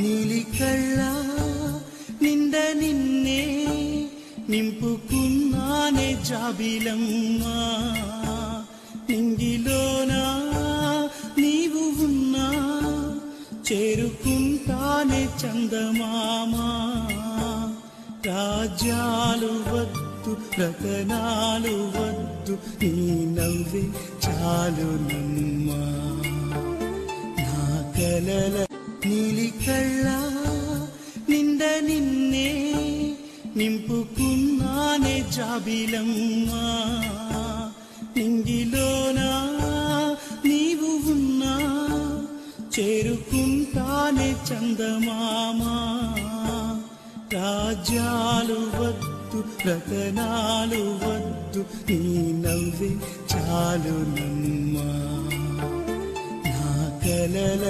నీలి కళ్ళ నిండ నిన్నే నింపుకున్నానే జాబిలమ్మా నింగిలోనా నీవు ఉన్నా చేరుకుంటానే చందమామా రాజ్యాలు వద్దు రతనాలు వద్దు నీ నవ్వే చాలునమ్మా నా కలల నీలి కళ్ళ నిండ నిన్నే నింపుకున్నానే జాబిలమ్మా నింగిలోనా నీవు ఉన్నా చేరుకుంటానే చందమామా రాజ్యాలు వద్దు రతనాలు వద్దు నీ నవ్వే చాలునమ్మా నా కలల